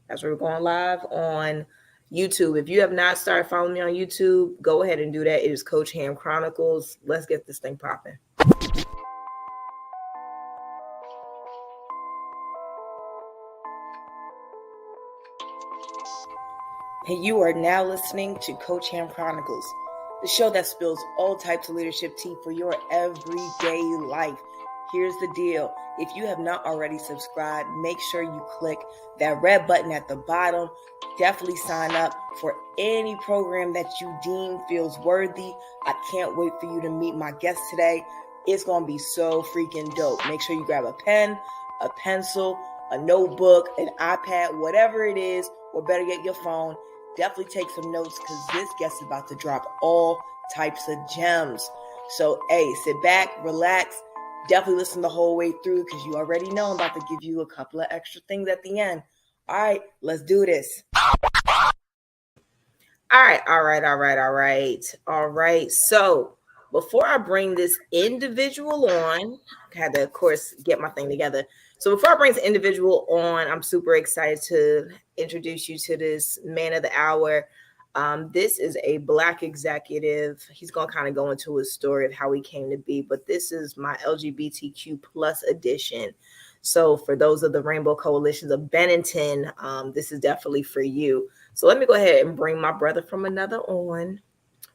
That's where we're going live on YouTube. If you have not started following me on YouTube, go ahead and do that. It is Coach Ham Chronicles. Let's get this thing popping. And you are now listening to Coach Ham Chronicles, the show that spills all types of leadership tea for your everyday life. Here's the deal. If you have not already subscribed, make sure you click that red button at the bottom. Definitely sign up for any program that you deem feels worthy. I can't wait for you to meet my guest today. It's going to be so freaking dope. Make sure you grab a pen, a pencil, a notebook, an iPad, whatever it is, or better yet, your phone. Definitely take some notes because this guest is about to drop all types of gems. So, hey, sit back, relax. Definitely listen the whole way through because you already know I'm about to give you a couple of extra things at the end. All right, let's do this. All right. So before I bring this individual on, I had to, of course, get my thing together. So before I bring this individual on, I'm super excited to introduce you to this man of the hour. This is a Black executive. He's going to kind of go into his story of how he came to be, but this is my LGBTQ plus edition. So for those of the Rainbow Coalitions of Bennington, this is definitely for you. So let me go ahead and bring my brother from another on.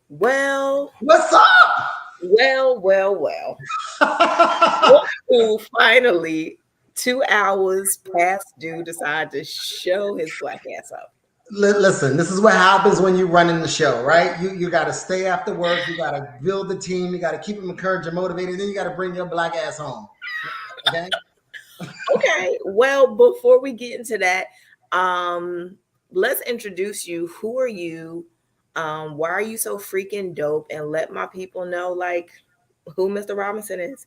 Well, what's up? Well. Finally, 2 hours past due, decided to show his black ass up. Listen, this is what happens when you run in the show, right? You got to stay after work. You got to build the team. You got to keep them encouraged and motivated. Then you got to bring your black ass home. Okay. Okay. Well, before we get into that, let's introduce you. Who are you? Why are you so freaking dope? And let my people know, like, who Mr. Robinson is.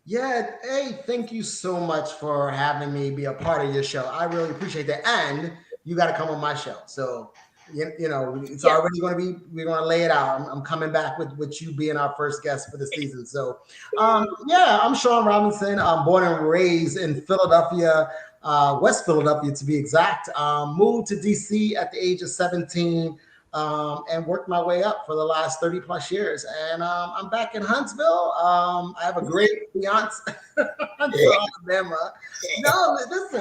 Yeah. Hey, thank you so much for having me be a part of your show. I really appreciate that. And you got to come on my show. So, you know, it's already going to be, we're going to lay it out. I'm coming back with you being our first guest for the season. So, yeah, I'm Sean Robinson. I'm born and raised in Philadelphia, West Philadelphia to be exact. Moved to DC at the age of 17. And worked my way up for the last 30 plus years. And I'm back in Huntsville. I have a great fiance, Huntsville, Alabama. No,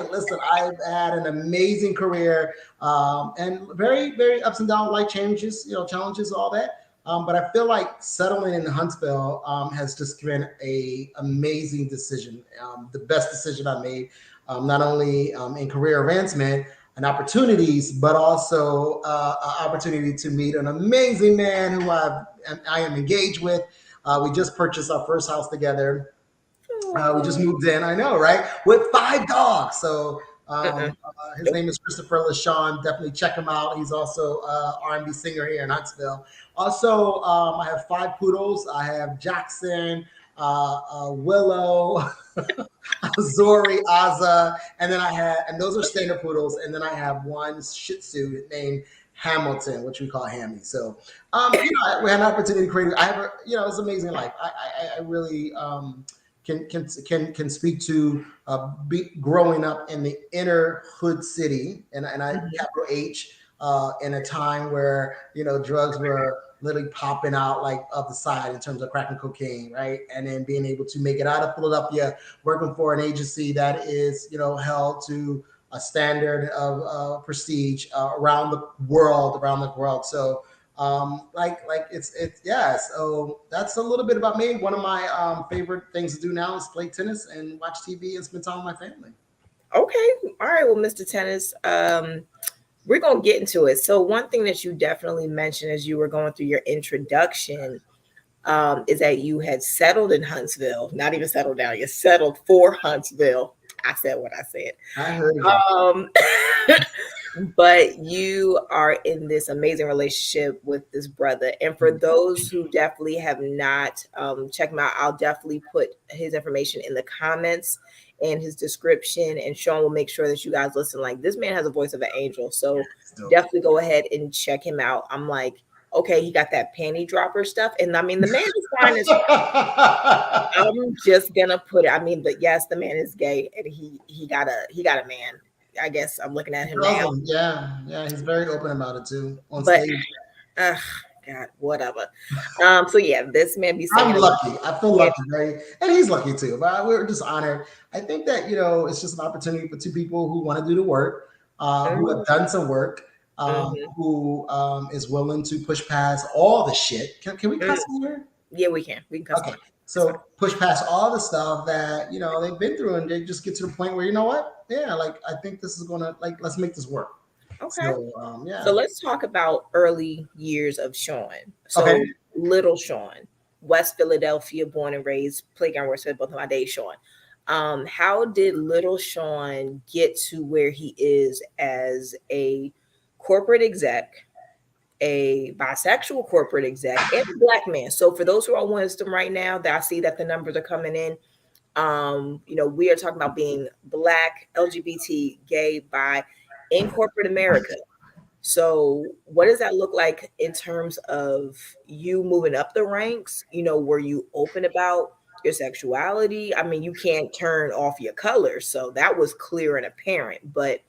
listen, I've had an amazing career and very, very ups and downs, life changes, challenges, all that. But I feel like settling in Huntsville has just been a amazing decision, the best decision I made, not only in career advancement, and opportunities, but also an opportunity to meet an amazing man who I am engaged with. We just purchased our first house together. We just moved in, I know, right? With 5 dogs. So his name is Christopher LaShawn. Definitely check him out. He's also an R&B singer here in Huntsville. Also, I have 5 poodles. I have Jackson, Willow, Zori, Aza, and then and those are standard poodles, and then I have one Shih Tzu named Hamilton, which we call Hammy. So, we had an opportunity to create. It's an amazing life. I really can speak to growing up in the inner hood city, and I capital H, in a time where drugs were literally popping out like up the side in terms of crack and cocaine, right? And then being able to make it out of Philadelphia, working for an agency that is, held to a standard of prestige around the world. So, yeah. So that's a little bit about me. One of my favorite things to do now is play tennis and watch TV and spend time with my family. Okay. All right. Well, Mr. Tennis, we're going to get into it. So one thing that you definitely mentioned as you were going through your introduction is that you had settled in Huntsville, not even settled down. You settled for Huntsville. I said what I said. I heard you. But you are in this amazing relationship with this brother. And for those who definitely have not checked him out, I'll definitely put his information in the comments and his description, and Sean will make sure that you guys listen. Like, this man has a voice of an angel, so definitely go ahead and check him out. I'm like, okay, he got that panty dropper stuff, and I mean, the man is fine as I'm just gonna put it. I mean, but yes, the man is gay, and he got a man. I guess I'm looking at He him tells now. them, yeah, he's very open about it too on But stage. God, whatever. So yeah, this man be I'm singing about, lucky. I feel yeah. lucky, right? And he's lucky too. But we're just honored. I think that it's just an opportunity for two people who want to do the work, who have Mhm, done some work, mhm, who is willing to push past all the shit. Can we mm. cuss in here? Yeah, we can. We can cuss Okay, on it. It's fine. so push past all the stuff that they've been through, and they just get to the point where yeah, like I think this is gonna let's make this work. Okay. So So yeah, let's talk about early years of Sean. okay. So little Sean, West Philadelphia, born and raised, playground where I spent both of my days, Sean. How did little Sean get to where he is as a corporate exec, a bisexual corporate exec, and a black man? So for those who are on wisdom right now, that I see that the numbers are coming in. We are talking about being black, LGBT, gay, bi in corporate America. So, what does that look like in terms of you moving up the ranks? Were you open about your sexuality? I mean, you can't turn off your colors, so that was clear and apparent. But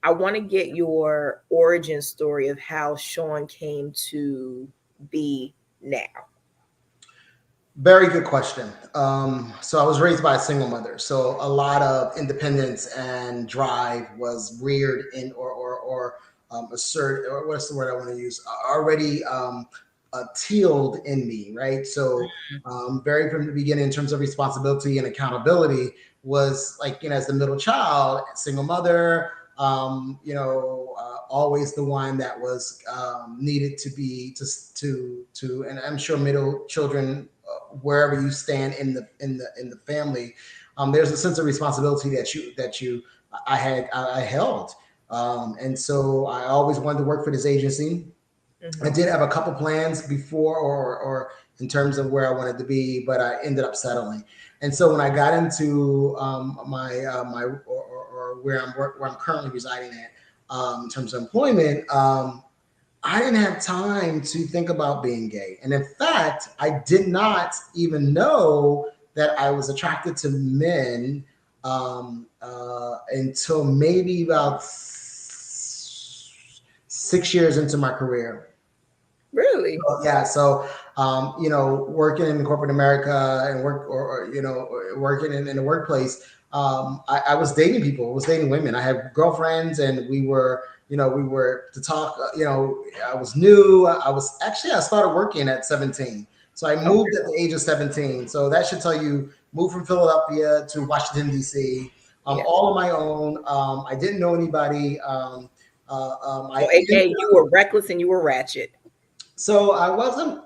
I want to get your origin story of how Sean came to be now. Very good question. So I was raised by a single mother, so a lot of independence and drive was reared in, or assert, or what's the word I want to use? Already tealed in me, right? So very from the beginning, in terms of responsibility and accountability, was like as the middle child, single mother. Always the one that was needed to be and I'm sure middle children wherever you stand in the family, there's a sense of responsibility that you I held, and so I always wanted to work for this agency. I Hmm. did have a couple plans before, or in terms of where I wanted to be, but I ended up settling. And so when I got into my or where I'm currently residing at, in terms of employment, I didn't have time to think about being gay. And in fact, I did not even know that I was attracted to men until maybe about 6 years into my career. Really? Yeah, so working in corporate America and working in the workplace, I was dating people. I was dating women. I had girlfriends, and we were to talk. I was new. I started working at 17, so I moved Okay. at the age of 17. So that should tell you, moved from Philadelphia to Washington D.C. Yeah. All on my own. I didn't know anybody. So, I didn't. AKA, you were reckless and you were ratchet. So I wasn't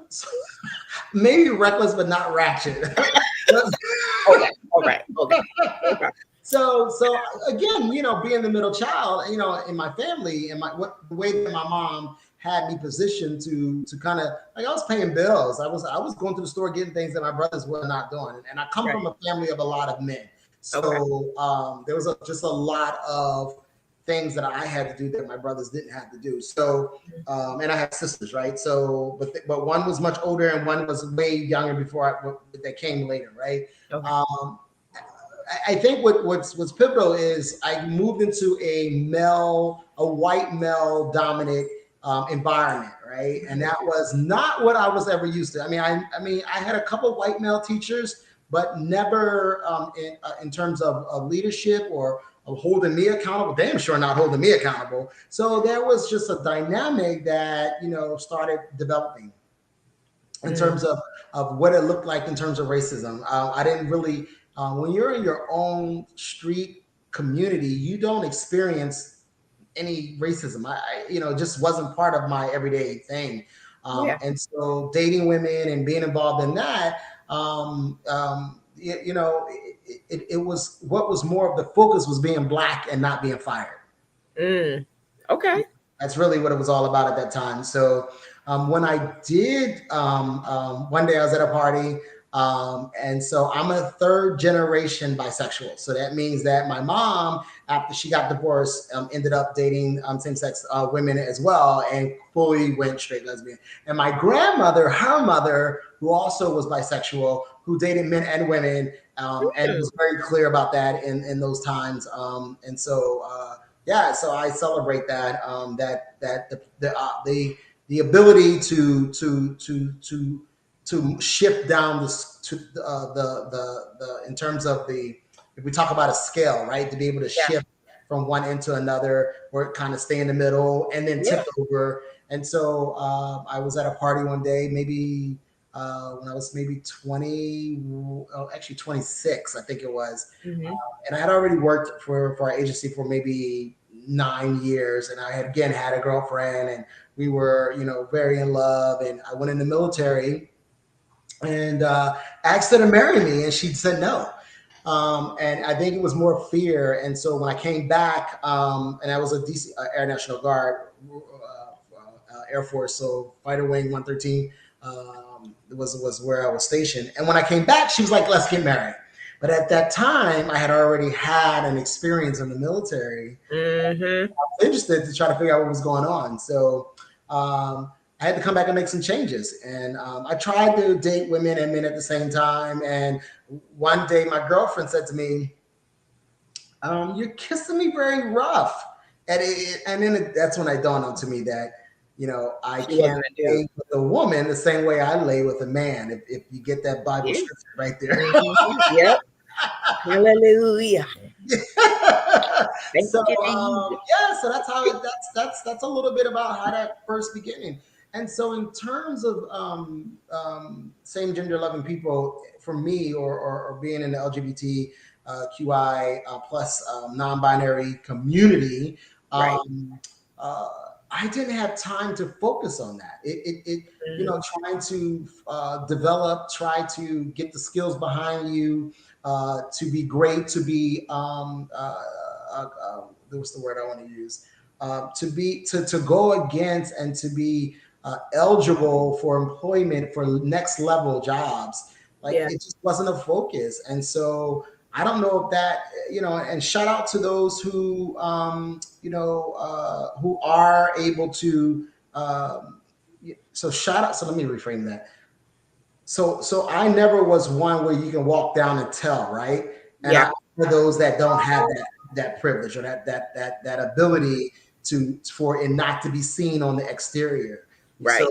maybe reckless, but not ratchet. Okay. Okay. Okay. Okay. so again, being the middle child, in my family, and the way that my mom had me positioned to kind of like, I was paying bills. I was going to the store getting things that my brothers were not doing, and I come Right. from a family of a lot of men, Okay. so there was just a lot of things that I had to do that my brothers didn't have to do. So and I have sisters, right? So, but one was much older and one was way younger that came later, right? Okay. Um, I think what's pivotal is I moved into a white male dominant environment, right? And that was not what I was ever used to. I had a couple of white male teachers, but never in terms of leadership or of holding me accountable. Damn sure not holding me accountable. So there was just a dynamic that started developing in Mm, terms of what it looked like in terms of racism. I didn't really, when you're in your own street community, you don't experience any racism. It just wasn't part of my everyday thing. yeah. And so dating women and being involved in that, it was, what was more of the focus was being black and not being fired. Mm, okay. That's really what it was all about at that time. So when I did, one day I was at a party, and so I'm a third generation bisexual. So that means that my mom, after she got divorced, ended up dating same sex women as well, and fully went straight lesbian. And my grandmother, her mother, who also was bisexual, who dated men and women, and Mm, was very clear about that in those times. And so yeah, so I celebrate that the ability to shift down this to the in terms of the, if we talk about a scale, right, to be able to Yeah. shift from one end to another, or kind of stay in the middle and then Yeah. tip over. And so I was at a party one day, maybe when I was maybe 20, oh, actually 26, I think it was. Hmm. And I had already worked for our agency for maybe 9 years, and I had again had a girlfriend, and we were, very in love. And I went in the military and asked her to marry me, and she said no. And I think it was more fear. And so when I came back, and I was a DC Air National Guard, Air Force, so Fighter Wing 113 was where I was stationed. And when I came back, she was like, "Let's get married." But at that time, I had already had an experience in the military. Hmm. I was interested to try to figure out what was going on. So I had to come back and make some changes. And I tried to date women and men at the same time. And one day, my girlfriend said to me, "You're kissing me very rough." That's when it dawned on to me that, I She can't wasn't a dude. lay with a woman the same way I lay with a man. If you get that Bible Yeah. scripture right there. Hmm. Yep. Hallelujah. Thank So you, Jesus. yeah, so that's how that's a little bit about how that first beginning. And so in terms of same gender loving people, for me, or being in the LGBT QI plus non-binary community, Right. um, uh, I didn't have time to focus on that. Trying to develop, try to get the skills behind you, to be great, to be what's the word I want to use? To go against and to be eligible for employment for next level jobs. Like, Yeah. it just wasn't a focus. And so I don't know if that, and shout out to those who are able to. So shout out. So let me reframe that. So I never was one where you can walk down and tell, right? And Yeah. for those that don't have that privilege, or that ability for it not to be seen on the exterior. So Right.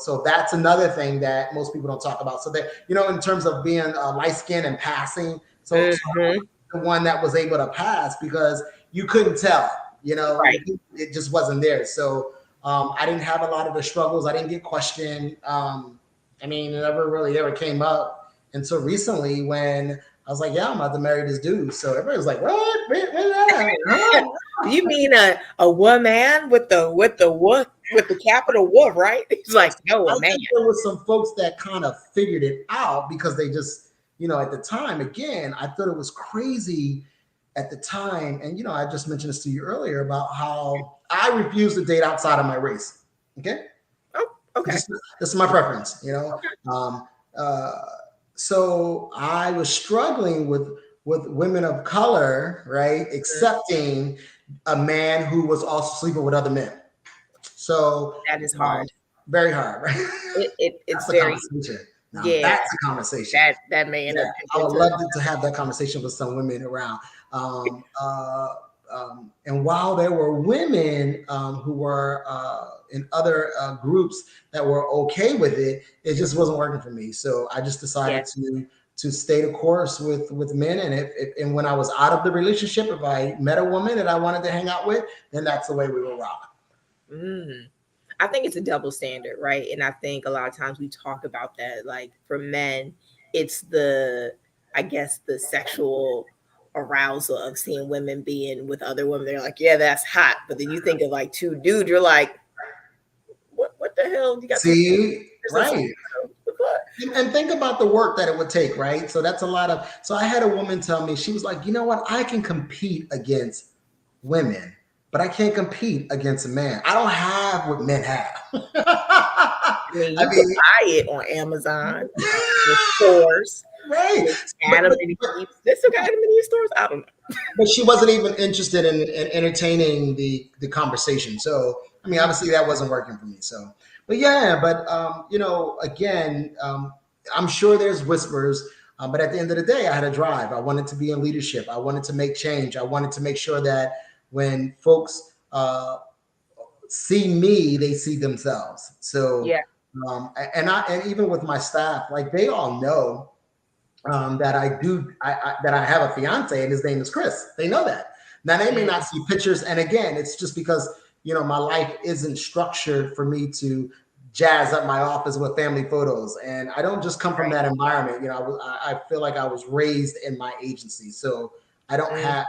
so that's another thing that most people don't talk about. So that, in terms of being light skinned and passing, so Hmm. the one that was able to pass because you couldn't tell, Right. it just wasn't there. So I didn't have a lot of the struggles. I didn't get questioned. I mean, it never really ever came up until recently when I was like, "Yeah, I'm about to marry this dude." So everybody was like, "What? Huh?" You mean a woman with the capital wolf, right? He's like, no, I a man. think there was some folks that kind of figured it out because they just, at the time, again, I thought it was crazy at the time. And, I just mentioned this to you earlier about how I refuse to date outside of my race. Okay. Oh, okay. This is my preference. Okay. Um, uh, so I was struggling with women of color, right? Accepting a man who was also sleeping with other men. So That is hard. very hard, right? It's That's a very, conversation. Now yeah, that's a conversation. that may end Yeah, up I would into, love to have that conversation with some women around. And while there were women who were in other groups that were okay with it, it just wasn't working for me. So I just yeah. decided to stay the course with men. And and when I was out of the relationship, if I met a woman that I wanted to hang out with, then that's the way we will rock. Mm. I think it's a double standard, right? And I think a lot of times we talk about that. Like for men, it's I guess, the sexual arousal of seeing women being with other women. They're like, yeah, that's hot. But then you think of like two dudes, you're like, what the hell? You got two See, sisters? right. What the fuck? And think about the work that it would take, right? So that's a lot of. So I had a woman tell me, she was like, "You know what? I can compete against women, but I can't compete against a man. I don't have what men have." I mean, I you could mean, buy it on Amazon, the stores, right? with But, Adam but, and but Eve. There's still got Adam and Eve stores. I don't know. but she wasn't even interested in entertaining the conversation. So I mean, obviously that wasn't working for me. So, but yeah, but again, I'm sure there's whispers, but at the end of the day, I had a drive. I wanted to be in leadership. I wanted to make change. I wanted to make sure that when folks see me, they see themselves. So, Yeah. and even with my staff, like they all know that that I have a fiance and his name is Chris. They know that. Now they may not see pictures, and again, it's just because my life isn't structured for me to jazz up my office with family photos, and I don't just come from that environment. I feel like I was raised in my agency, so I don't have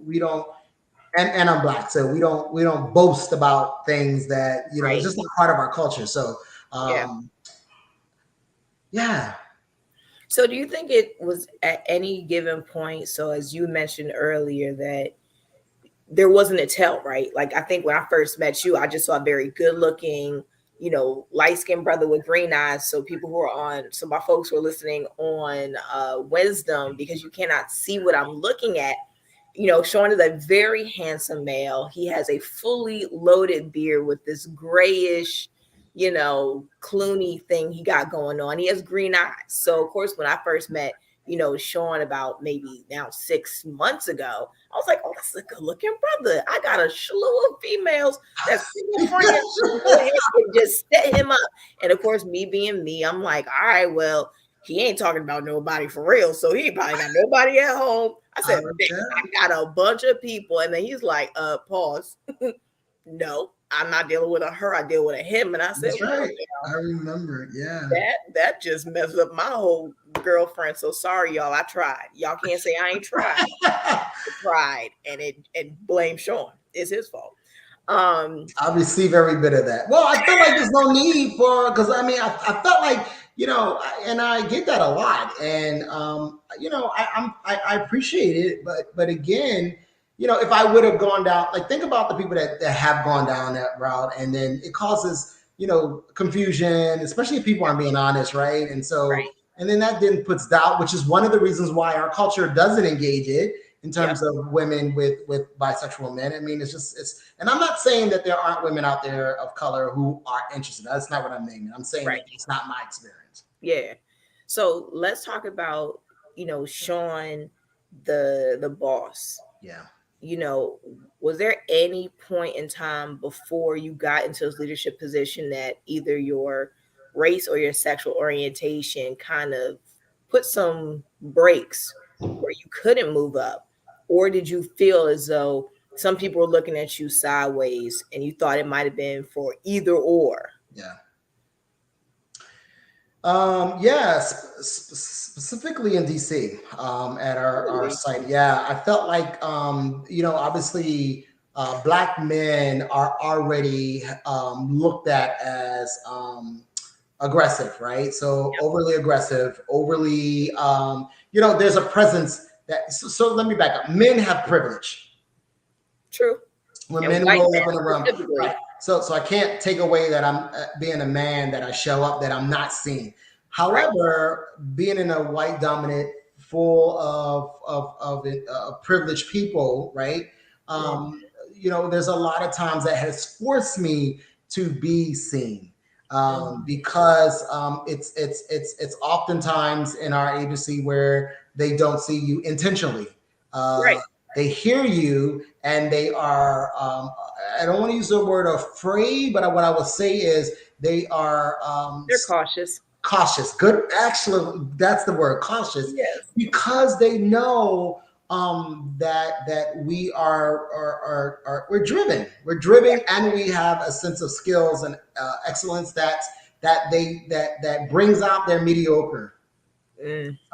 we don't. And I'm black, so we don't boast about things that it's just not part of our culture. So Yeah. Yeah. So do you think it was at any given point, so as you mentioned earlier, that there wasn't a tell, right? Like I think when I first met you, I just saw a very good looking, light-skinned brother with green eyes. So people who are so my folks who are listening on Wisdom, because you cannot see what I'm looking at, Sean is a very handsome male. He has a fully loaded beard with this grayish, Clooney thing he got going on. He has green eyes. So of course, when I first met, Sean about maybe now 6 months ago, I was like, oh, that's a good looking brother. I got a slew of females that's single friends and just set him up. And of course, me being me, I'm like, all right, well, he ain't talking about nobody for real. So he probably got nobody at home. I said, I got a bunch of people. And then he's like, pause. No, I'm not dealing with a her. I deal with a him. And I said, That's right. I remember. Yeah. That just messed up my whole girlfriend. So sorry, y'all. I tried. Y'all can't say I ain't tried. I tried, and blame Sean. It's his fault. I receive every bit of that. Well, I feel like there's no need because I mean, I felt like, and I get that a lot. And, I appreciate it. But again, if I would have gone down, like think about the people that have gone down that route, and then it causes, confusion, especially if people aren't being honest. Right. And so, Right. and then that then puts doubt, which is one of the reasons why our culture doesn't engage it in terms of women with bisexual men. I mean, and I'm not saying that there aren't women out there of color who are interested. That's not what I'm naming. I'm saying that it's not my experience. Yeah. So let's talk about, Sean, the boss. Yeah. Was there any point in time before you got into this leadership position that either your race or your sexual orientation kind of put some brakes where you couldn't move up? Or did you feel as though some people were looking at you sideways and you thought it might have been for either or? Yeah. Specifically in DC, at our site. Yeah, I felt like, obviously, black men are already looked at as aggressive, right? So overly aggressive, overly, there's a presence that. So let me back up. Men have privilege. True. When men roll up in a room, right? So I can't take away that I'm being a man, that I show up, that I'm not seen. However, being in a white dominant, full of privileged people, right? There's a lot of times that has forced me to be seen, because it's oftentimes in our agency where they don't see you intentionally. They hear you and they are, I don't want to use the word afraid, but what I would say is they are, they're cautious. Cautious. Good. Actually, that's the word, cautious. Yes. Because they know that we are we're driven. We're driven, and we have a sense of skills and excellence that brings out their mediocre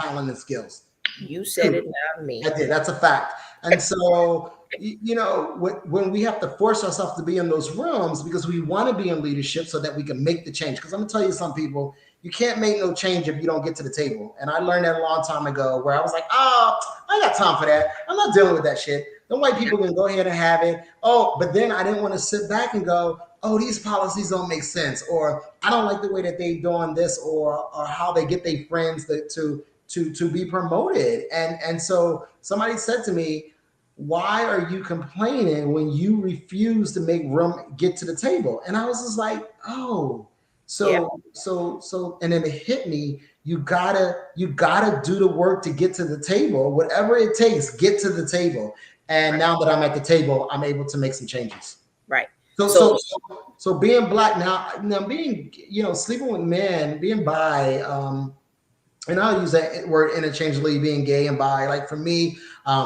talent and skills. You said it, not me. I did. That's a fact. And so, when we have to force ourselves to be in those rooms because we want to be in leadership so that we can make the change. Because I'm going to tell you, some people, you can't make no change if you don't get to the table. And I learned that a long time ago, where I was like, oh, I got time for that. I'm not dealing with that shit. The white people can go ahead and have it. Oh, but then I didn't want to sit back and go, oh, these policies don't make sense. Or I don't like the way that they doing this, or how they get their friends to be promoted. And so somebody said to me, why are you complaining when you refuse to make room, get to the table? And I was just like, oh, so, and then it hit me. You gotta do the work to get to the table, whatever it takes, get to the table. And now that I'm at the table, I'm able to make some changes. Right. So being black now being, sleeping with men, being bi, and I'll use that word interchangeably, being gay and bi. Like for me,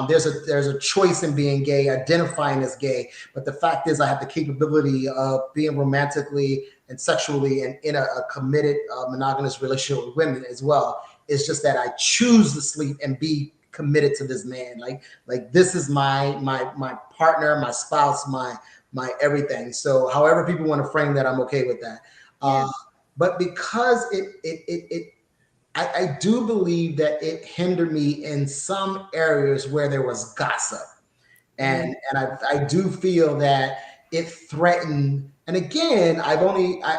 there's a choice in being gay, identifying as gay. But the fact is, I have the capability of being romantically and sexually and in a committed monogamous relationship with women as well. It's just that I choose to sleep and be committed to this man. Like this is my partner, my spouse, my everything. So however people want to frame that, I'm okay with that. Yeah. But because I do believe that it hindered me in some areas where there was gossip, and I do feel that it threatened. And again, I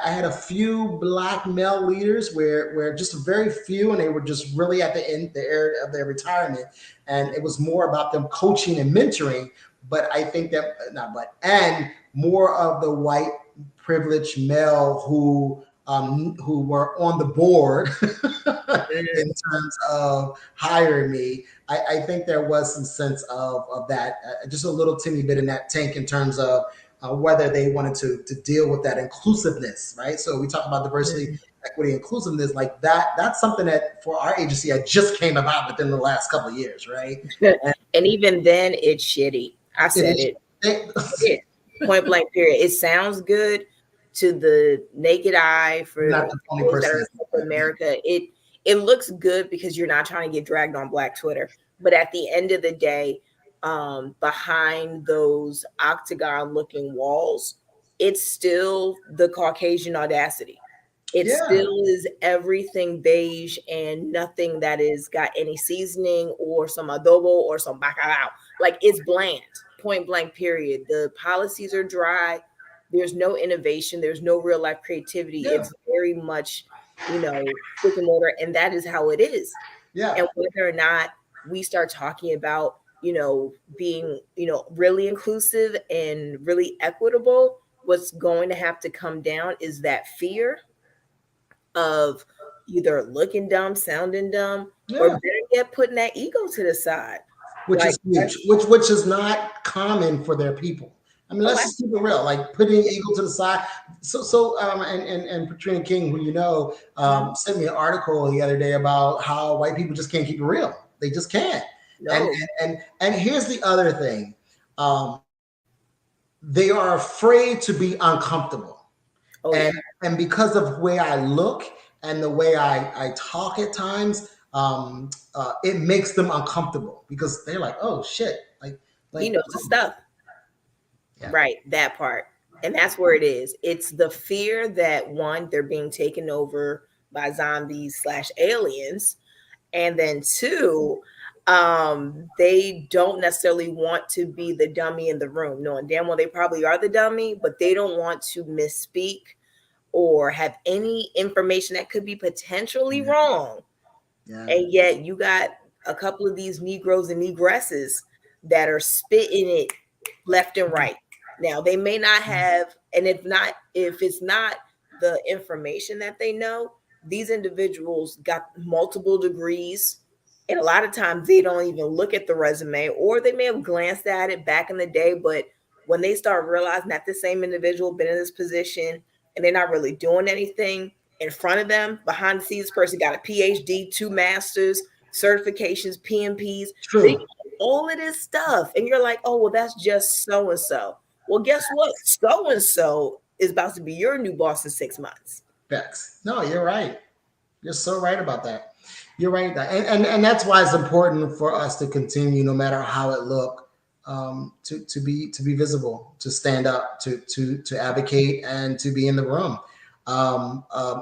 had a few black male leaders where just a very few, and they were just really at the end the area of their retirement, and it was more about them coaching and mentoring. But I think that not but and more of the white privileged male who were on the board in terms of hiring me. I think there was some sense of that, just a little teeny bit in that tank in terms of whether they wanted to deal with that inclusiveness, right? So we talk about diversity, equity, inclusiveness, like that. That's something that for our agency, I just came about within the last couple of years, right? And even then, it's shitty. I said it. It point blank period. It sounds good to the naked eye for Not the only those person that are in America. It looks good because you're not trying to get dragged on Black Twitter. But at the end of the day, behind those octagon looking walls, it's still the Caucasian audacity. It still is everything beige and nothing that is got any seasoning or some adobo or some bacalao. Like it's bland, point blank, period. The policies are dry. There's no innovation. There's no real life creativity. It's very much, stick and mortar, and that is how it is. And whether or not we start talking about, being, really inclusive and really equitable, what's going to have to come down is that fear of either looking dumb, sounding dumb, or better yet, putting that ego to the side. Which is huge, which is not common for their people. I mean, let's just keep it real. Like putting ego to the side. And Patrina King, who sent me an article the other day about how white people just can't keep it real. They just can't. No. And here's the other thing. They are afraid to be uncomfortable. And because of the way I look and the way I talk at times, it makes them uncomfortable because they're like, oh shit, like he knows the stuff. Right, that part. And that's where it is. It's the fear that, one, they're being taken over by zombies / aliens, and then two, they don't necessarily want to be the dummy in the room, knowing damn well they probably are the dummy, but they don't want to misspeak or have any information that could be potentially wrong. And yet you got a couple of these Negroes and Negresses that are spitting it left and right. Now they may not have, and if it's not the information that they know, these individuals got multiple degrees. And a lot of times they don't even look at the resume, or they may have glanced at it back in the day. But when they start realizing that the same individual been in this position and they're not really doing anything in front of them, behind the scenes, person got a PhD, 2 masters, certifications, PMPs, all of this stuff. And you're like, oh, well, that's just so-and-so. Well, guess what? So-and-so is about to be your new boss in 6 months. Facts. No, you're right. You're so right about that. You're right. And that's why it's important for us to continue, no matter how it look, to be visible, to stand up, to advocate, and to be in the room.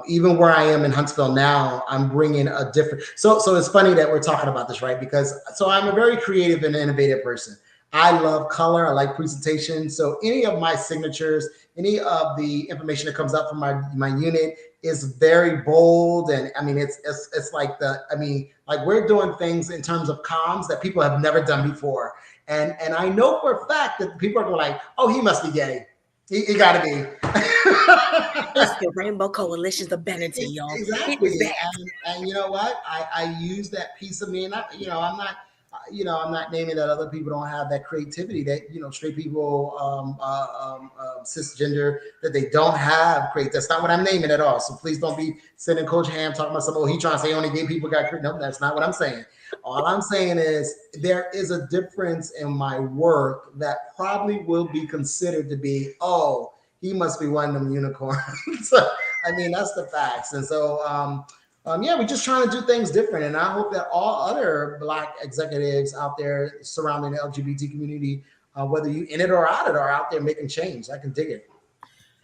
Even where I am in Huntsville now, I'm bringing a different. So it's funny that we're talking about this, right? Because I'm a very creative and innovative person. I love color. I like presentation. So any of my signatures, any of the information that comes up from my unit is very bold. And I mean, it's like like we're doing things in terms of comms that people have never done before. And I know for a fact that people are going like, oh, he must be gay. He got to be. It's the Rainbow Coalition's of Benetton, y'all. Exactly. And you know what? I use that piece of me, and I'm not. I'm not naming that other people don't have that creativity that, straight people, cisgender, that they don't have create. That's not what I'm naming at all. So please don't be sending Coach Ham talking about something. Oh, he trying to say only gay people got creative. No, that's not what I'm saying. All I'm saying is there is a difference in my work that probably will be considered to be, oh, he must be one of them unicorns. I mean, that's the facts. And so, yeah, we're just trying to do things different. And I hope that all other Black executives out there surrounding the LGBT community, whether you in it or out it, are out there making change. I can dig it.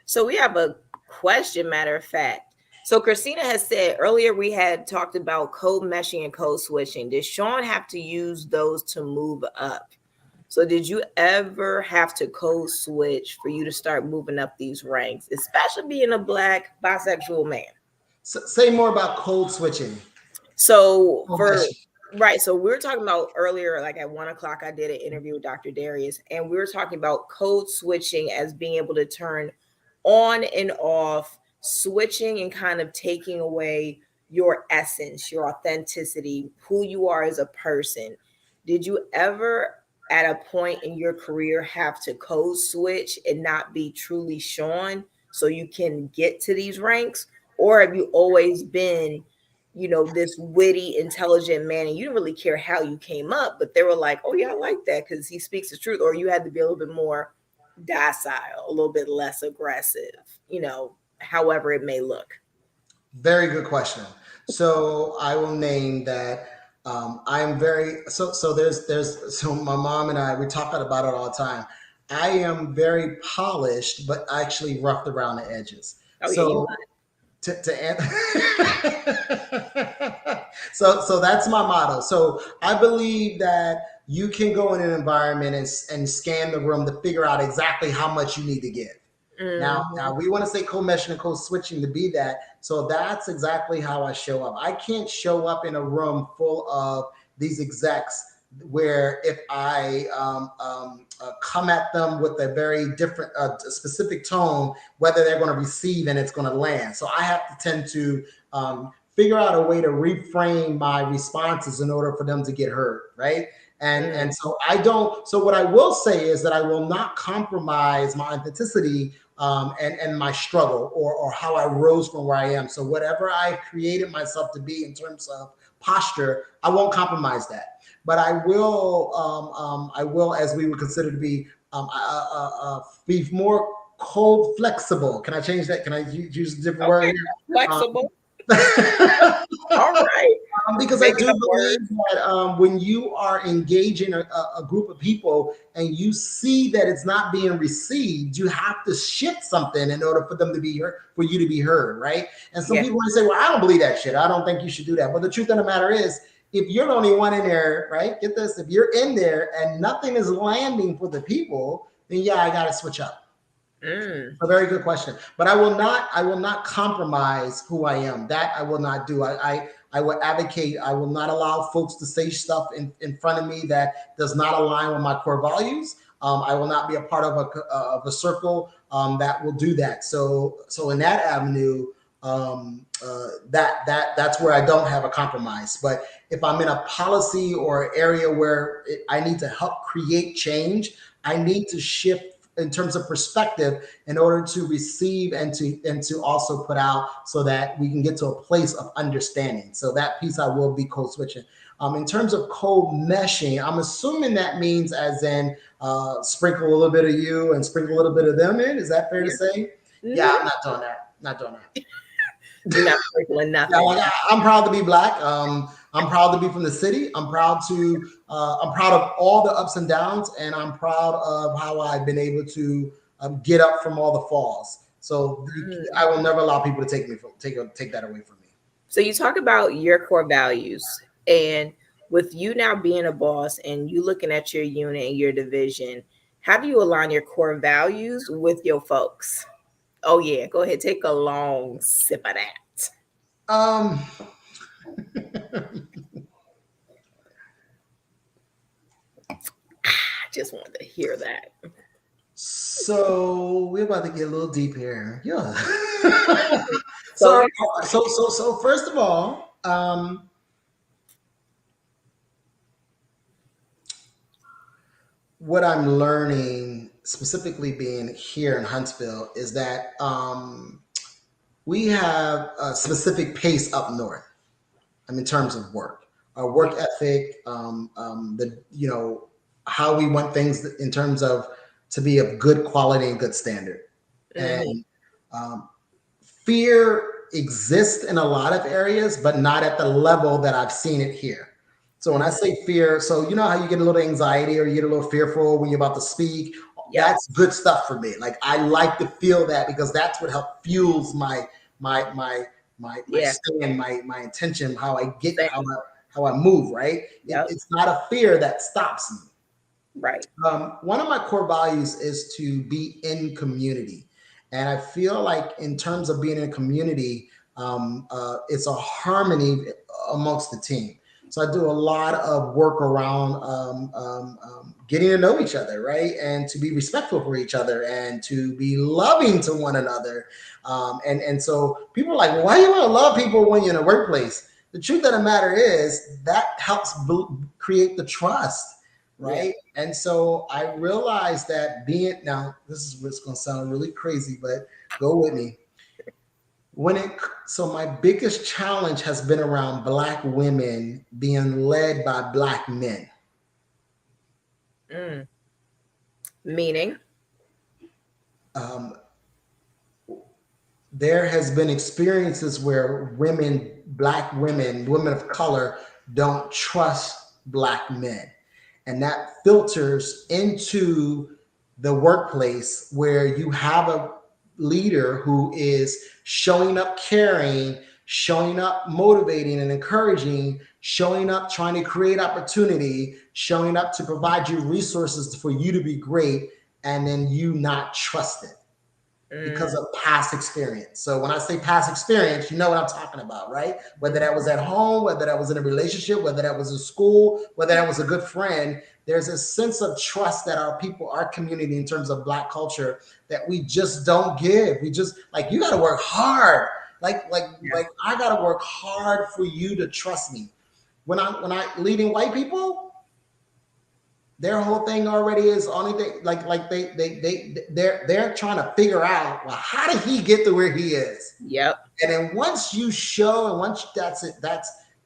So we have a question, matter of fact. So Christina has said earlier we had talked about code meshing and code switching. Did Sean have to use those to move up? So did you ever have to code switch for you to start moving up these ranks, especially being a Black bisexual man? So, say more about code switching. So right, so we were talking about earlier, like at 1:00, I did an interview with Dr. Darius, and we were talking about code switching as being able to turn on and off, switching and kind of taking away your essence, your authenticity, who you are as a person. Did you ever at a point in your career have to code switch and not be truly Sean so you can get to these ranks? Or have you always been, this witty, intelligent man, and you didn't really care how you came up, but they were like, oh yeah, I like that because he speaks the truth? Or you had to be a little bit more docile, a little bit less aggressive, however it may look? Very good question. So I will name that. I'm very so my mom and I, we talk about it all the time. I am very polished, but actually roughed around the edges. Oh yeah, So so that's my motto. So I believe that you can go in an environment and scan the room to figure out exactly how much you need to give. Now we want to say co-meshing and co-switching to be that. So that's exactly how I show up. I can't show up in a room full of these execs where if I come at them with a very different, specific tone, whether they're going to receive and it's going to land. So I have to tend to figure out a way to reframe my responses in order for them to get heard, right? And so I don't. So what I will say is that I will not compromise my authenticity and my struggle or how I rose from where I am. So whatever I created myself to be in terms of posture, I won't compromise that. But I will, as we would consider to be more cold flexible. Can I change that? Can I use a different word here? Flexible. All right. Because I do believe that when you are engaging a group of people and you see that it's not being received, you have to shift something in order for them to be heard, for you to be heard, right? And some people want to say, well, I don't believe that shit. I don't think you should do that. But the truth of the matter is, if you're the only one in there, right? Get this, if you're in there and nothing is landing for the people, then yeah, I got to switch up. A very good question. But I will not compromise who I am. That I will not do. I will advocate. I will not allow folks to say stuff in front of me that does not align with my core values. I will not be a part of a circle that will do that. So in that avenue, that's where I don't have a compromise. But if I'm in a policy or area where I need to help create change, I need to shift in terms of perspective in order to receive and to also put out so that we can get to a place of understanding. So that piece I will be code switching. In terms of code meshing, I'm assuming that means as in sprinkle a little bit of you and sprinkle a little bit of them in. Is that fair to say? Yeah, I'm not doing that. Not doing that. You're not sprinkling nothing. Yeah, I'm proud to be Black. I'm proud to be from the city. I'm proud of all the ups and downs, and I'm proud of how I've been able to get up from all the falls. So I will never allow people to take that away from me. So you talk about your core values, and with you now being a boss and you looking at your unit and your division, how do you align your core values with your folks? Oh yeah, go ahead, take a long sip of that. I just wanted to hear that. So we're about to get a little deep here. Yeah. so first of all, what I'm learning, specifically being here in Huntsville, is that we have a specific pace up north. In terms of work, our work ethic, the how we want things in terms of to be of good quality and good standard, and um, fear exists in a lot of areas, but not at the level that I've seen it here. So when I say fear, so you know how you get a little anxiety or you get a little fearful when you're about to speak. That's good stuff for me. Like I like to feel that because that's what helps fuels my my my stand, my intention, how I get how I move. Right. It's not a fear that stops me. Right. One of my core values is to be in community. And I feel like, in terms of being in a community, it's a harmony amongst the team. So I do a lot of work around getting to know each other, right? And to be respectful for each other and to be loving to one another. And so people are like, well, why do you want to love people when you're in a workplace? The truth of the matter is that helps create the trust. Right. Yeah. And so I realized that now this is what's going to sound really crazy, but go with me. So my biggest challenge has been around Black women being led by Black men. Meaning? There has been experiences where Black women of color don't trust Black men. And that filters into the workplace where you have a leader who is showing up caring, showing up motivating and encouraging, showing up trying to create opportunity, showing up to provide you resources for you to be great, and then you not trust it because of past experience. So when I say past experience, you know what I'm talking about, right? Whether that was at home, whether that was in a relationship, whether that was in school, whether that was a good friend, there's a sense of trust that our community, in terms of Black culture, that we just don't give. We just, like, you got to work hard. Like I got to work hard for you to trust me. When I leading white people, their whole thing already is only thing they're trying to figure out, well, how did he get to where he is? Yep. And then once you show, and once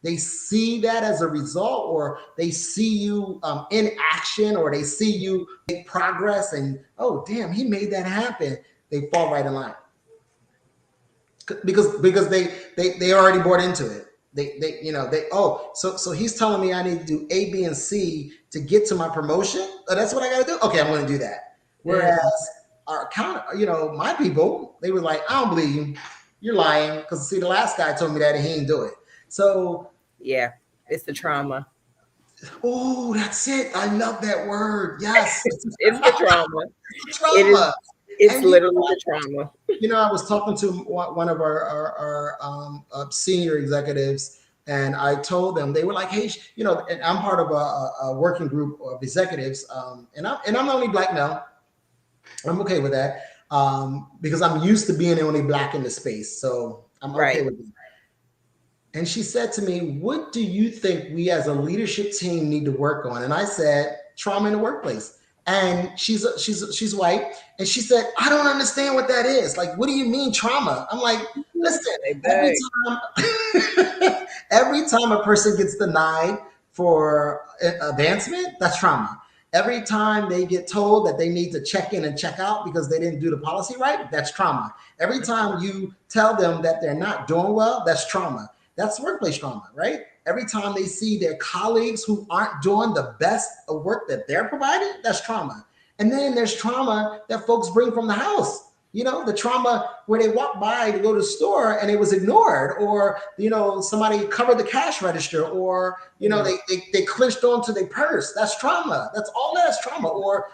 they see that as a result, or they see you in action, or they see you make progress, and oh damn, he made that happen, they fall right in line because they already bought into it. So he's telling me I need to do A, B, and C to get to my promotion. Oh, that's what I got to do. Okay, I'm going to do that. Whereas my people, they were like, I don't believe you. You're lying, because see, the last guy told me that and he didn't do it. So yeah, it's the trauma. Oh, that's it. I love that word. Yes, it's the trauma. Trauma. It's literally the trauma. I was talking to one of our senior executives, and I told them, they were like, hey, and I'm part of a working group of executives, and I'm the only Black male. I'm okay with that, because I'm used to being the only Black in the space, so I'm okay with it. And she said to me, what do you think we as a leadership team need to work on? And I said, trauma in the workplace. And she's white. And she said, I don't understand what that is. Like, what do you mean trauma? I'm like, listen, every time a person gets denied for advancement, that's trauma. Every time they get told that they need to check in and check out because they didn't do the policy right, that's trauma. Every time you tell them that they're not doing well, that's trauma. That's workplace trauma, right? Every time they see their colleagues who aren't doing the best of work that they're providing, that's trauma. And then there's trauma that folks bring from the house. The trauma where they walk by to go to the store and it was ignored, or, somebody covered the cash register, or, they clinched onto their purse. That's trauma. That's all that's trauma. Or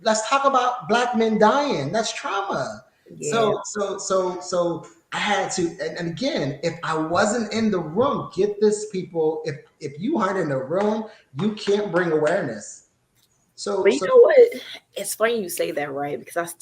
let's talk about Black men dying. That's trauma. Yeah. So I had to, and again, if I wasn't in the room, get this, people, if you aren't in the room, you can't bring awareness. But you know what? It's funny you say that, right? Because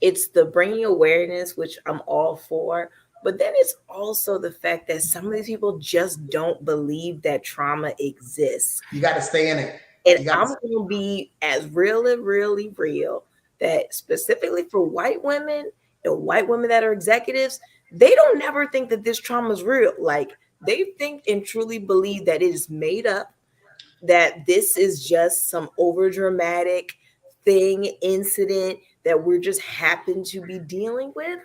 it's the bringing awareness, which I'm all for. But then it's also the fact that some of these people just don't believe that trauma exists. You got to stay in it. And You got I'm going to be as real and really real that specifically for white women and white women that are executives, they don't never think that this trauma is real. Like they think and truly believe that it is made up, that this is just some over dramatic thing, incident that we're just happen to be dealing with.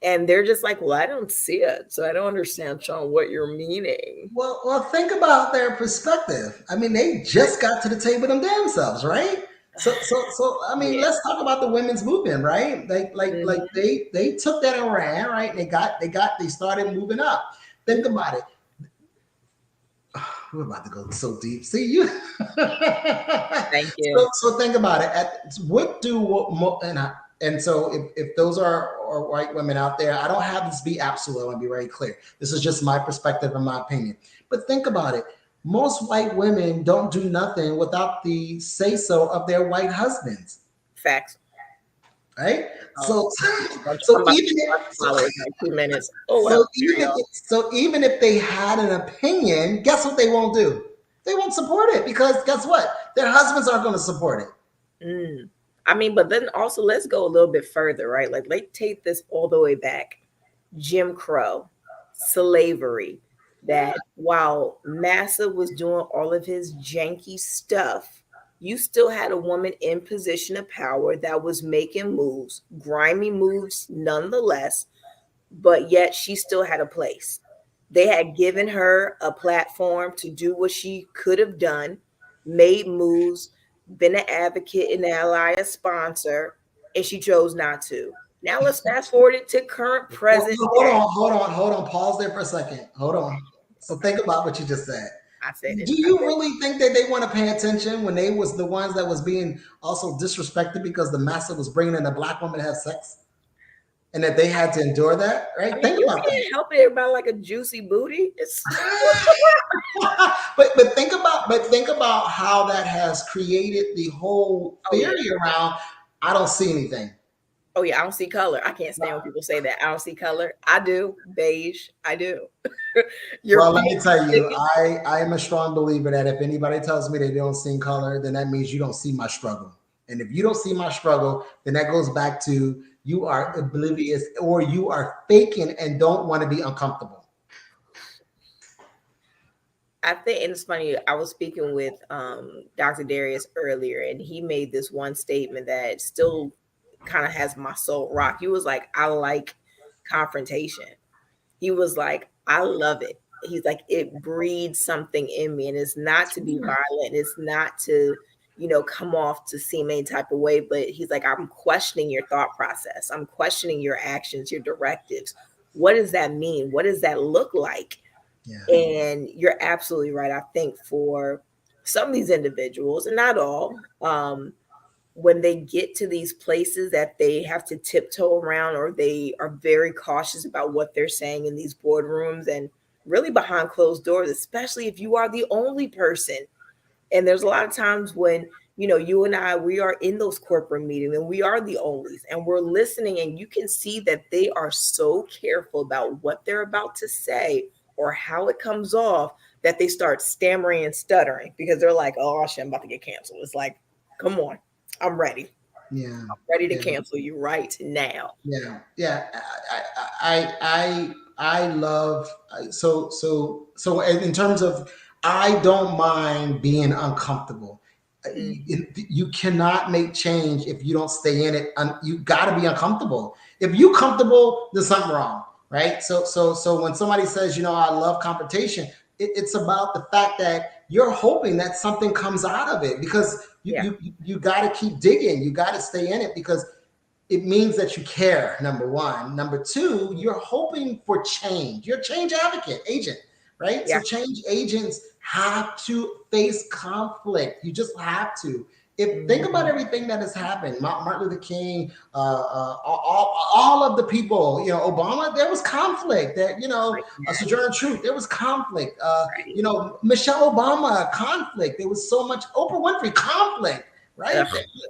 And they're just like, well, I don't see it. So I don't understand, Sean, what you're meaning. well, think about their perspective. I mean, they just got to the table them damn selves, right? So. I mean, Yeah. let's talk about the women's movement, right? Like Mhm. they took that and ran, right? And they started moving up. Think about it. We're about to go so deep. See you. Thank you. So think about it. What do and so if those are white women out there, I don't have this be absolute. I want to be very clear. This is just my perspective and my opinion. But think about it. Most white women don't do nothing without the say so of their white husbands, Facts. right? Oh, So I'm so about even to so, follow in like 2 minutes. Oh, what so up, even Ariel? so even if they had an opinion, guess what they won't do? They won't support it because guess what? Their husbands aren't going to support it. Mm. I mean, but then also let's go a little bit further, right? Like, let's take this all the way back. Jim Crow, slavery, Yeah. that while Massa was doing all of his janky stuff, you still had a woman in position of power that was making moves, grimy moves nonetheless, but yet she still had a place. They had given her a platform to do what she could have done, made moves, been an advocate, an ally, a sponsor, and she chose not to. Now let's fast forward it to current Well, present hold day. on, hold on, hold on. Pause there for a second. Hold on. So Okay, think about what you just said. I said it. Do you really think that they want to pay attention when they was the ones that was being also disrespected because the master was bringing in a black woman to have sex and that they had to endure that? I Right? mean, Think you about can't help it about like a juicy booty. It's that. But think about how that has created the whole oh yeah, theory around. I don't see anything. oh yeah. I don't see color. I can't stand when people say that. I don't see color. I do beige. I do. You're Well, let pink. me tell you, I am a strong believer that if anybody tells me they don't see color, then that means you don't see my struggle. And if you don't see my struggle, then that goes back to you are oblivious or you are faking and don't want to be uncomfortable. I think, and it's funny, I was speaking with Dr. Darius earlier, and he made this one statement that still kind of has my soul rock. He was like, I like confrontation. He was like, I love it. He's like, it breeds something in me, and it's not to be violent, it's not to, come off to seem any type of way, but he's like, I'm questioning your thought process. I'm questioning your actions, your directives. What does that mean? What does that look like? Yeah. And you're absolutely right. I think for some of these individuals, and not all, when they get to these places that they have to tiptoe around, or they are very cautious about what they're saying in these boardrooms and really behind closed doors, especially if you are the only person. And there's a lot of times when, you and I, we are in those corporate meetings and we are the onlys and we're listening, and you can see that they are so careful about what they're about to say or how it comes off, that they start stammering and stuttering because they're like, oh shit, I'm about to get canceled. It's like, come on, I'm ready. Yeah. I'm ready to Yeah. cancel you right now. Yeah. I love so in terms of I don't mind being uncomfortable. Mhm. You cannot make change if you don't stay in it. You got to be uncomfortable. If you comfortable, there's something wrong, right? So when somebody says, I love confrontation, it's about the fact that you're hoping that something comes out of it because Yeah. you got to keep digging. You got to stay in it because it means that you care, number one. Number two, you're hoping for change. You're a change advocate, agent, right? Yeah. So change agents have to face conflict. You just have to. If think about Mhm. everything that has happened, Martin Luther King, all of the people, Obama, there was conflict. That Right. Sojourner Truth, there was conflict. Right. Michelle Obama, conflict. There was so much. Oprah Winfrey, conflict, right? Ugh.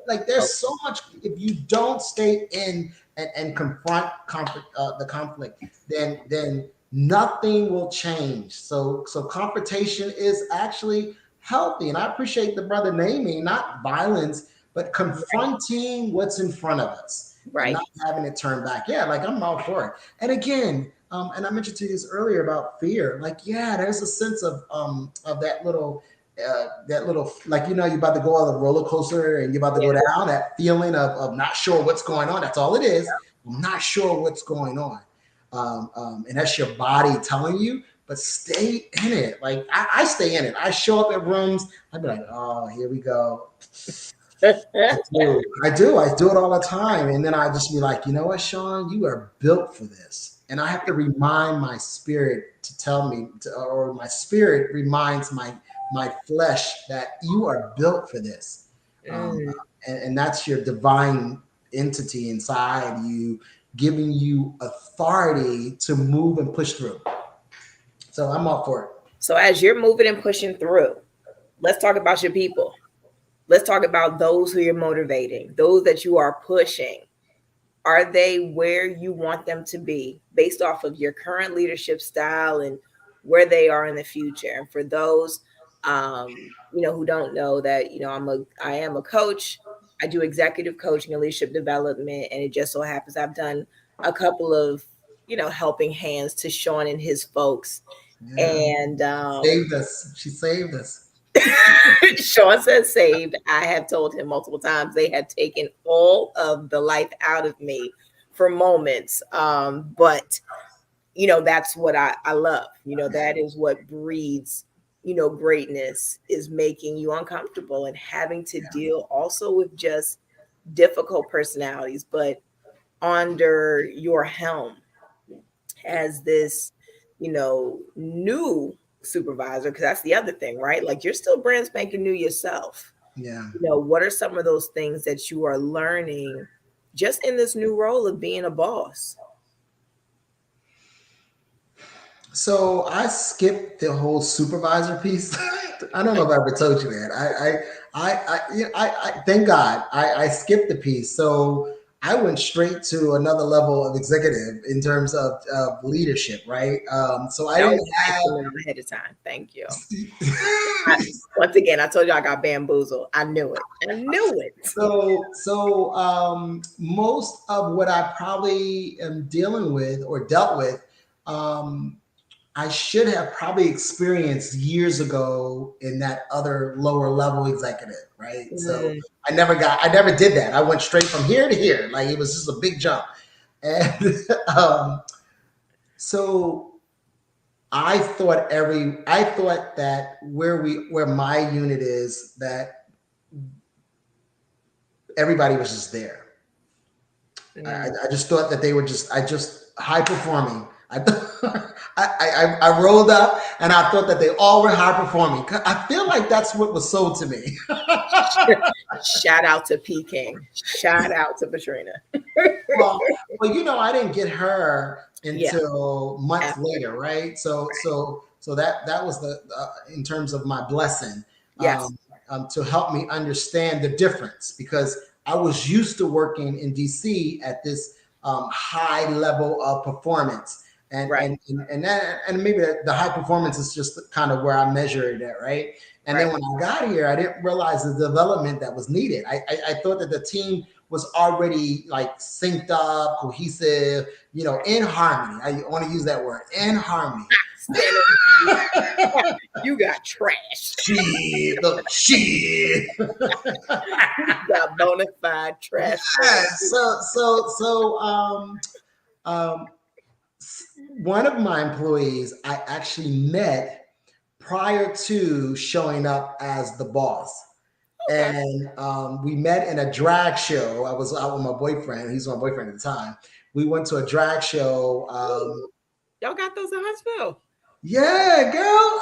Like Oh, there's so much. If you don't stay in and confront the conflict, then nothing will change. So confrontation is actually healthy. And I appreciate the brother naming not violence, but confronting what's in front of us and Right. not having it turn back. Yeah, like I'm all for it. And again, and I mentioned to you this earlier about fear. Like, yeah, there's a sense of that little, like, you know, you're about to go on the roller coaster and you're about to go Yeah. down, that feeling of not sure what's going on. That's all it is. I'm not sure what's going on. And that's your body telling you, but stay in it. Like I stay in it. I show up at rooms. I'd be like, oh, here we go. I do it all the time. And then I just be like, you know what, Sean, you are built for this. And I have to remind my spirit to tell me, or my spirit reminds my flesh that you are built for this. Um, Mm. and that's your divine entity inside you, giving you authority to move and push through. So I'm up for it. So as you're moving and pushing through, let's talk about your people. Let's talk about those who you're motivating, those that you are pushing. Are they where you want them to be based off of your current leadership style and where they are in the future? And for those, who don't know that, I am a coach. I do executive coaching and leadership development, and it just so happens I've done a couple of, helping hands to Sean and his folks. Yeah. And Saved us. She saved us. Sean says saved. I have told him multiple times they had taken all of the life out of me for moments. But that's what I love. That is what breeds, greatness, is making you uncomfortable and having to deal also with just difficult personalities, but under your helm as this, new supervisor, because that's the other thing, right? Like, you're still brand spanking new yourself. Yeah. What are some of those things that you are learning just in this new role of being a boss? So I skipped the whole supervisor piece. I don't know if I ever told you that. I thank God I skipped the piece. So I went straight to another level of executive in terms of leadership, right? So I That didn't was nice to know ahead of time. Tk you. have. Once again, I told you I got bamboozled. I knew it. I knew it. Most of what I probably am dealing with or dealt with, um, I should have probably experienced years ago in that other lower level executive, right? So Mm, I never did that. I went straight from here to here. Like it was just a big jump. And so I thought that where my unit is, that everybody was just there. mm. I just thought that they were just high performing. I rolled up and I thought that they all were high performing. I feel like that's what was sold to me. Shout out to Peking. Shout out to Patrina. well, I didn't get her Yeah. until months After. later, right? So that was the in terms of my blessing, Yes. to help me understand the difference, because I was used to working in DC at this high level of performance, Right. and maybe the high performance is just kind of where I measure it at, right? And Right. then when I got here, I didn't realize the development that was needed. I thought that the team was already like synced up, cohesive, in harmony. I want to use that word, in harmony. You got trash. Shit, look, shit. You got bona fide trash. Um, one of my employees I actually met prior to showing up as the boss. Okay. And we met in a drag show. I was out with my boyfriend. He's my boyfriend at the time. We went to a drag show. Y'all got those in Huntsville? Yeah, girl.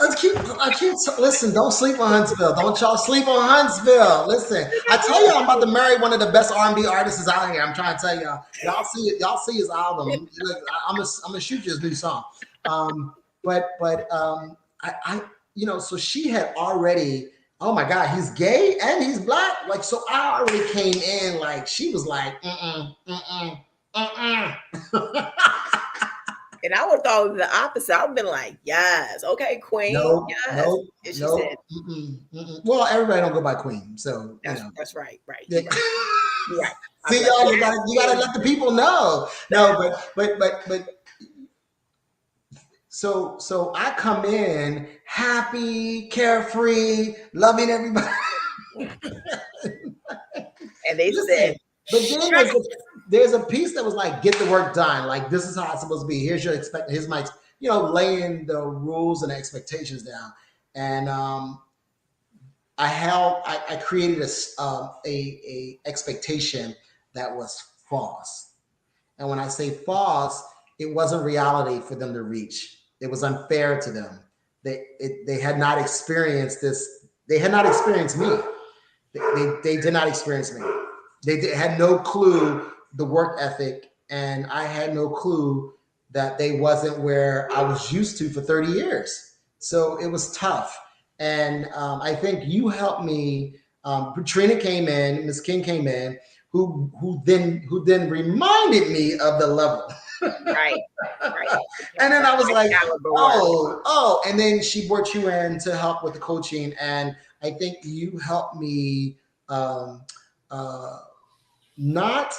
Listen, don't sleep on Huntsville. Don't y'all sleep on Huntsville. Listen, I tell you, I'm about to marry one of the best R&B artists out here. I'm trying to tell y'all. Y'all see his album. Look, I'm gonna shoot you his new song. So she had already. Oh my God, he's gay and he's black. Like, so I already came in like she was like, mm-mm, mm-mm, mm-mm. And I would have thought the opposite. I would have been like, yes, okay, queen, No, yes. no, And she no. said, Well, everybody don't go by queen, so that's right, right. Yeah. You're right. I'm See, like, y'all, yes, you gotta queen. let the people know. No, but so I come in happy, carefree, loving everybody. And they said, Listen, but then shut there's a piece that was like, get the work done. Like this is how it's supposed to be. Here's your here's my, laying the rules and expectations down. And I created a expectation that was false. And when I say false, it wasn't reality for them to reach. It was unfair to them. They had not experienced this. They had not experienced me. They did not experience me. Had no clue the work ethic, and I had no clue that they wasn't where I was used to for 30 years. So it was tough. And I think you helped me. Katrina came in, Miss King came in, who then reminded me of the level. right, right. And then I was High like, caliber work. oh. And then she brought you in to help with the coaching. And I think you helped me um, uh, not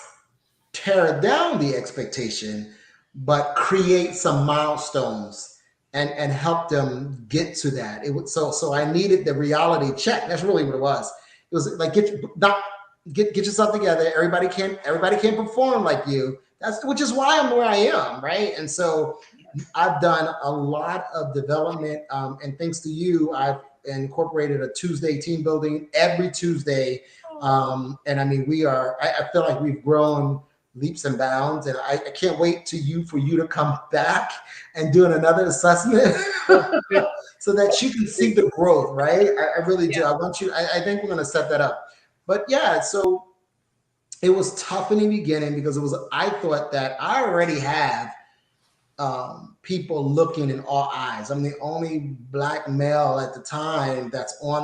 tear down the expectation, but create some milestones and help them get to that. It was so I needed the reality check. That's really what it was. It was like get yourself together. Everybody can't perform like you. That's which is why I'm where I am, right? And so I've done a lot of development, and thanks to you, I've incorporated a Tuesday team building every Tuesday. And I mean, I feel like we've grown leaps and bounds, and I can't wait for you to come back and doing another assessment so that you can see the growth, right? I really do. Yeah. I want you, I think we're going to set that up. But yeah, so it was tough in the beginning because I thought that I already have people looking in all eyes. I'm the only black male at the time that's in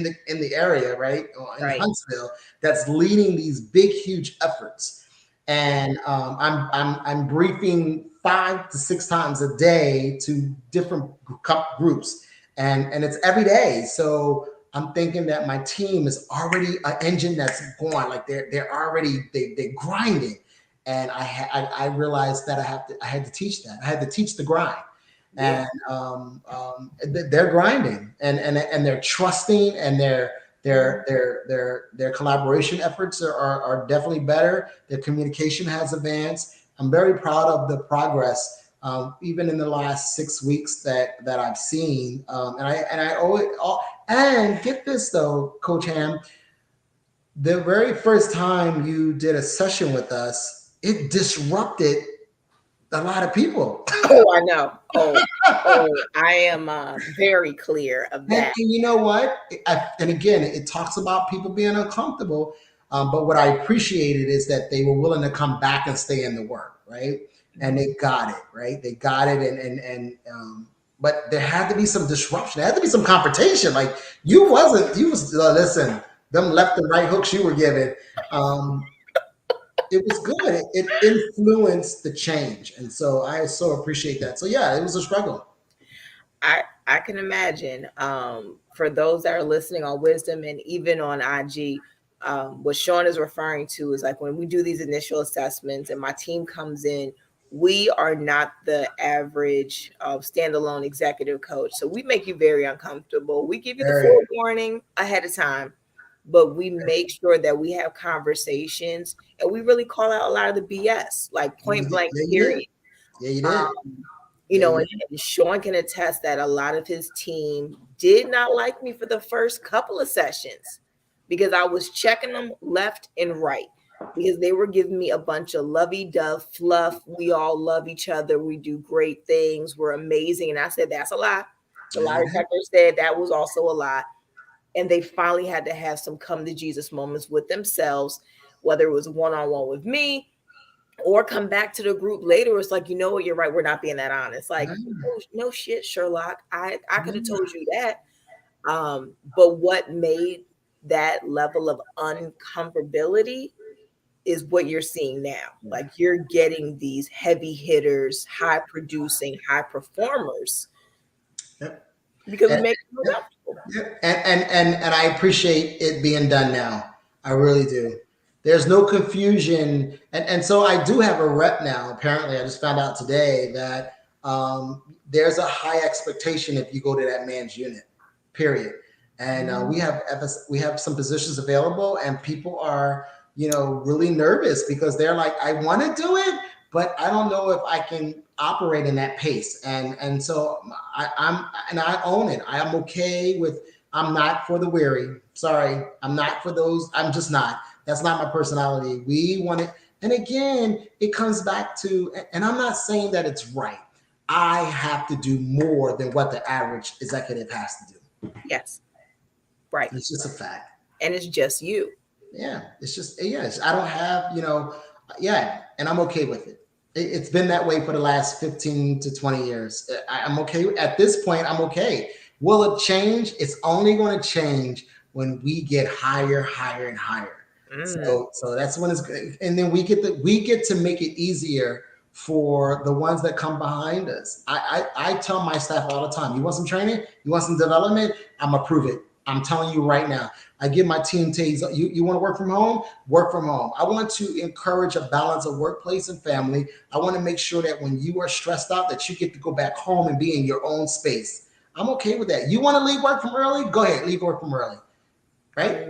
the area, right, in Right. Huntsville, that's leading these big, huge efforts. And I'm briefing 5 to 6 times a day to different groups, and it's every day. So I'm thinking that my team is already an engine that's going, like they're already they're grinding, and I realized that I had to teach that. I had to teach the grind, Yeah. and they're grinding, and they're trusting, and their collaboration efforts are definitely better. Their communication has advanced. I'm very proud of the progress, even in the last 6 weeks that I've seen. And I owe it all. And get this though, Coach Ham, the very first time you did a session with us, it disrupted a lot of people. Oh, I know. I am very clear of that. And you know what? And again, it talks about people being uncomfortable. But what I appreciated is that they were willing to come back and stay in the work, right? And they got it, right? They got it, but there had to be some disruption. There had to be some confrontation. Like you was listen, them left and right hooks you were given. It was good. It influenced the change, and so I so appreciate that. So yeah, it was a struggle. I can imagine. For those that are listening on Wisdom and even on IG, what Sean is referring to is like when we do these initial assessments and my team comes in, we are not the average standalone executive coach. So we make you very uncomfortable. We give you the Very, full warning ahead of time, but we make sure that we have conversations and we really call out a lot of the BS, like point blank, yeah, you did. period. Yeah, you did. Um, Yeah, you and Sean can attest that a lot of his team did not like me for the first couple of sessions because I was checking them left and right because they were giving me a bunch of lovey-dove fluff. We all love each other. We do great things. We're amazing. And I said, that's a lie. The Yeah, lie you did. detector said that was also a lie. And they finally had to have some come to Jesus moments with themselves, whether it was one-on-one with me or come back to the group later. It's like, you know what, you're right. We're not being that honest. Like, Yeah, oh, no shit, Sherlock. I could have yeah. told you that. But what made that level of uncomfortability is what you're seeing now. Like you're getting these heavy hitters, high producing, high performers Yep. because we And, make them yep. uncomfortable. Yep. And I appreciate it being done now. I really do. There's no confusion, and so I do have a rep now. Apparently, I just found out today that there's a high expectation if you go to that man's unit. Period. And we have some positions available, and people are really nervous because they're like, I want to do it, but I don't know if I can operate in that pace. And so I own it. I am okay with. I'm not for the weary. Sorry, I'm not for those. I'm just not. That's not my personality. We want it. And again, it comes back to, and I'm not saying that it's right. I have to do more than what the average executive has to do. Yes. Right. It's just a fact. And it's just you. Yeah. It's just, yes. I don't have, yeah. And I'm okay with it. It's been that way for the last 15 to 20 years. I'm okay. At this point, I'm okay. Will it change? It's only going to change when we get higher, higher, and higher. So that's when it's good. And then we get to make it easier for the ones that come behind us. I tell my staff all the time, you want some training? You want some development? I'm approve it. I'm telling you right now. I give my team takes, you want to work from home? Work from home. I want to encourage a balance of workplace and family. I want to make sure that when you are stressed out, that you get to go back home and be in your own space. I'm okay with that. You want to leave work from early? Go ahead, leave work from early. Right?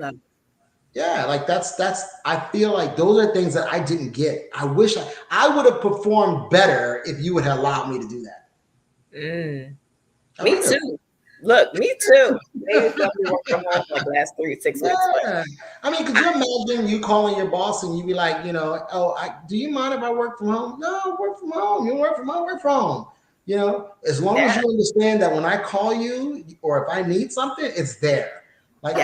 Yeah, like that's I feel like those are things that I didn't get. I wish I would have performed better if you would have allowed me to do that. Me too. Look, me too. Maybe if we work from home for like the last 6 weeks. But. I mean, could you imagine you calling your boss and you be like, do you mind if I work from home? No, work from home. You work from home, work from home. As long as you understand that when I call you or if I need something, it's there. Like,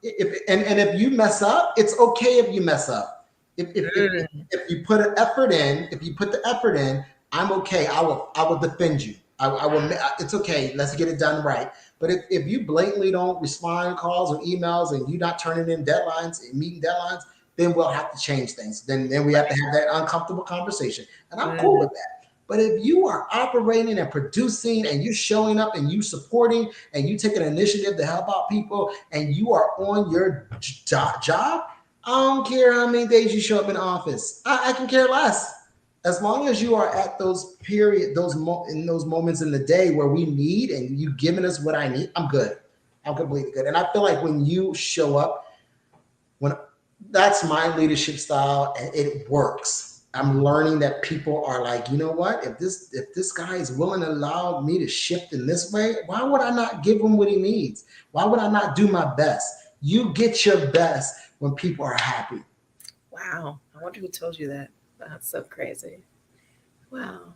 if you mess up, it's okay if you mess up. If you put an effort in, if you put the effort in, I'm okay. I will defend you. I will. It's okay. Let's get it done right. But if you blatantly don't respond calls or emails and you're not turning in deadlines and meeting deadlines, then we'll have to change things. Then we have to have that uncomfortable conversation. And I'm cool with that. But if you are operating and producing and you're showing up and you supporting and you take an initiative to help out people and you are on your job, I don't care how many days you show up in the office. I can care less. As long as you are at those in those moments in the day where we need and you giving us what I need, I'm good. I'm completely good. And I feel like when you show up, that's my leadership style and it works. I'm learning that people are like, you know what? If this guy is willing to allow me to shift in this way, why would I not give him what he needs? Why would I not do my best? You get your best when people are happy. Wow. I wonder who told you that. That's so crazy. Wow.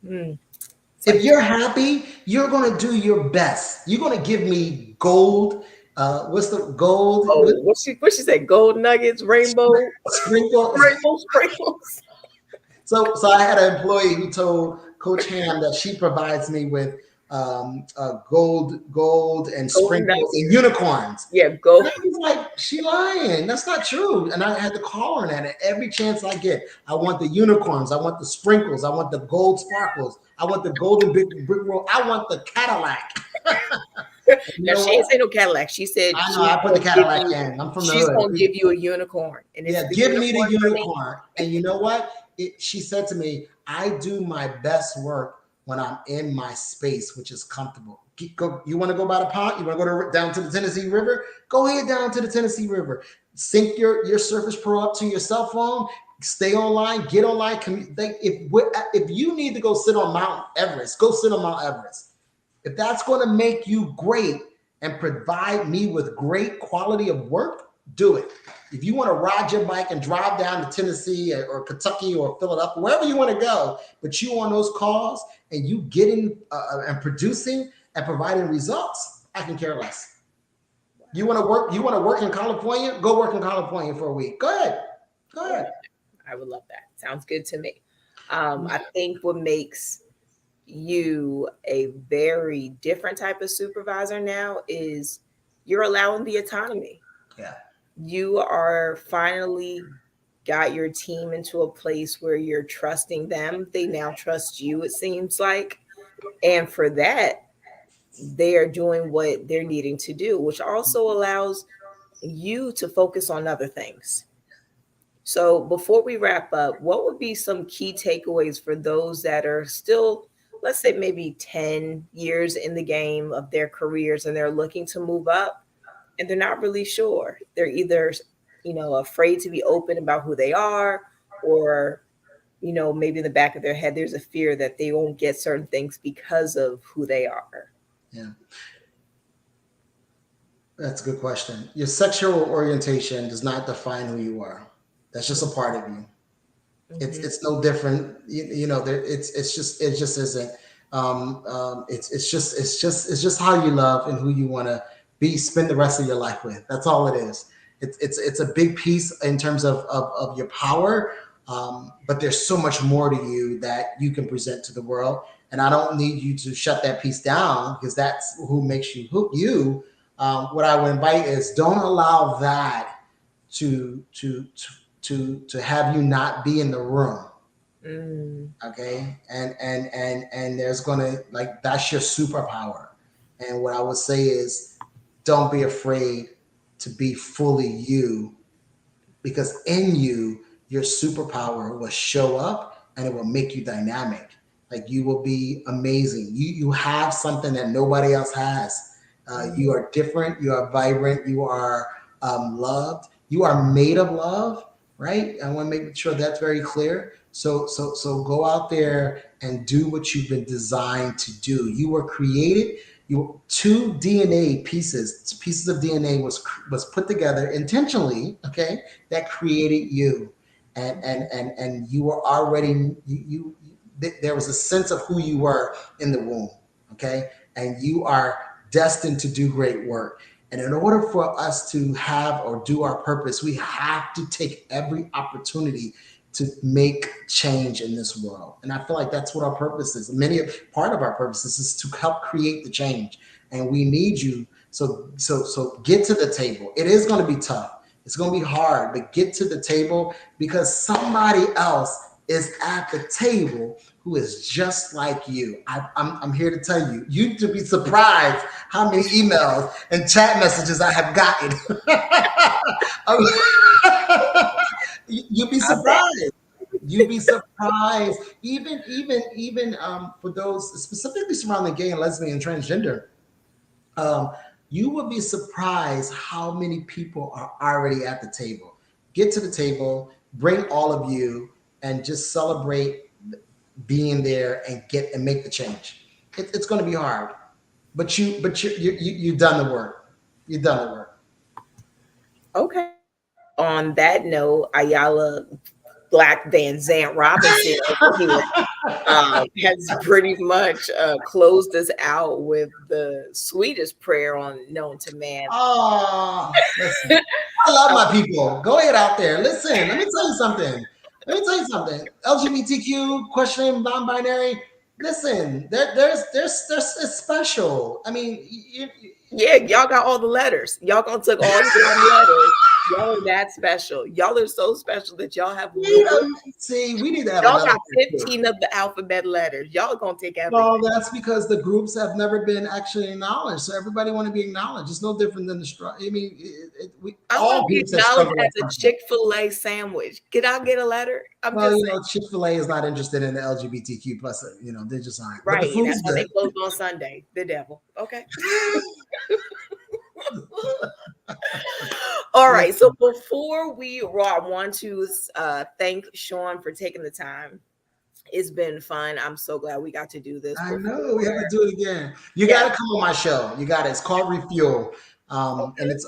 If you're happy, you're going to do your best. You're going to give me gold. What's the gold? Oh, what she say? Gold nuggets, rainbow sprinkles. Rainbow sprinkles. So I had an employee who told Coach Ham that she provides me with gold and sprinkles and unicorns. Yeah, gold. And he's like, she lying. That's not true. And I had to call her on that. And every chance I get, I want the unicorns. I want the sprinkles. I want the gold sparkles. I want the golden brick roll. I want the Cadillac. Now she didn't say no Cadillac. She said I know. I put the Cadillac in. I'm from the hood. She's gonna give you a unicorn. And give me the unicorn. And you know what? She said to me, I do my best work when I'm in my space, which is comfortable. You want to go by the pond? You want to go down to the Tennessee River? Go ahead down to the Tennessee River. Sync your Surface Pro up to your cell phone. Stay online. Get online. If you need to go sit on Mount Everest, go sit on Mount Everest. If that's going to make you great and provide me with great quality of work, do it. If you want to ride your bike and drive down to Tennessee or Kentucky or Philadelphia, wherever you want to go, but you on those calls and you getting and producing and providing results, I can care less. You want to work? You want to work in California? Go work in California for a week. Go ahead. I would love that. Sounds good to me. I think what makes you a very different type of supervisor now is you're allowing the autonomy. Yeah. You are finally got your team into a place where you're trusting them. They now trust you, it seems like. And for that, they are doing what they're needing to do, which also allows you to focus on other things. So, before we wrap up, what would be some key takeaways for those that are still, let's say, maybe 10 years in the game of their careers and they're looking to move up and they're not really sure? They're either, afraid to be open about who they are, or, maybe in the back of their head, there's a fear that they won't get certain things because of who they are. Yeah, that's a good question. Your sexual orientation does not define who you are. That's just a part of you. Mm-hmm. It's no different. There, it just isn't. It's just how you love and who you want to be. Spend the rest of your life with. That's all it is. It's a big piece in terms of your power. But there's so much more to you that you can present to the world. And I don't need you to shut that piece down, because that's who makes you who you. What I would invite is, don't allow that to to to to have you not be in the room. Mm. Okay, and there's gonna, like, that's your superpower. And what I would say is, don't be afraid to be fully you, because in you, your superpower will show up and it will make you dynamic. Like, you will be amazing. You have something that nobody else has. You Mm. are different. You are vibrant. You are loved. You are made of love, right? I want to make sure that's very clear. So go out there and do what you've been designed to do. You were created. You two DNA pieces of DNA was put together intentionally. Okay, that created you, and you were already there was a sense of who you were in the womb. Okay, and you are destined to do great work. And in order for us to have or do our purpose, we have to take every opportunity to make change in this world. And I feel like that's what our purpose is. Part of our purpose is to help create the change. And we need you. So get to the table. It is going to be tough. It's going to be hard, but get to the table, because somebody else is at the table who is just like you. I'm here to tell you, you'd be surprised how many emails and chat messages I have gotten. You'd be I bet. surprised. You'd be surprised. Even for those specifically surrounding gay and lesbian and transgender, um, you would be surprised how many people are already at the table. Get to the table, bring all of you, and just celebrate being there and make the change. It's going to be hard, you've done the work. You've done the work. Okay. On that note, Ayala Black Van Zant Robinson over here has pretty much closed us out with the sweetest prayer on known to man. Oh, listen, I love my people. Go ahead out there. Listen, let me tell you something. LGBTQ, questioning, non-binary. Listen, there's it's special. I mean, Yeah, y'all got all the letters. Y'all gonna took all the damn letters. Y'all are that special. Y'all are so special that y'all have more. see, we need to have Y'all another got group. 15 of the alphabet letters. Y'all gonna take Well, everything. that's because the groups have never been actually acknowledged. So everybody want to be acknowledged. It's no different than the struggle. I mean, I want all to be groups have acknowledged struggled as at a some point. Chick-fil-A sandwich. Can I get a letter? I'm Well, just saying. Chick-fil-A is not interested in the LGBTQ plus. They just aren't. But the Right. And food that's is why they good. closed on Sunday. The devil. Okay. All right. So Listen, before we roll, I want to thank Sean for taking the time. It's been fun. I'm so glad we got to do this I before. know we have to do it again. You got Yes. to come on my show. You got it. It's called Refuel, and Okay. it's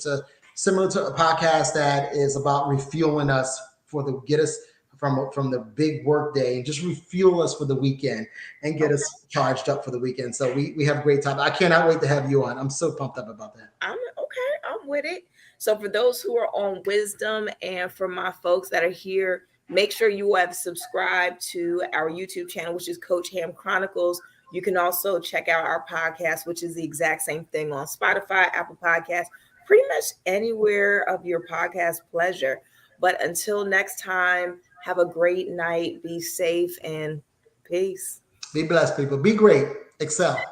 a similar to a podcast that is about refueling us for the get us from the big work day, and just refuel us for the weekend and get Okay. us charged up for the weekend. So we have a great time. I cannot wait to have you on. I'm so pumped up about that. I'm okay. I'm with it. So for those who are on Wisdom, and for my folks that are here, make sure you have subscribed to our YouTube channel, which is Coach Ham Chronicles. You can also check out our podcast, which is the exact same thing on Spotify, Apple Podcasts, pretty much anywhere of your podcast pleasure. But until next time, have a great night, be safe, and peace. Be blessed, people. Be great. Excel.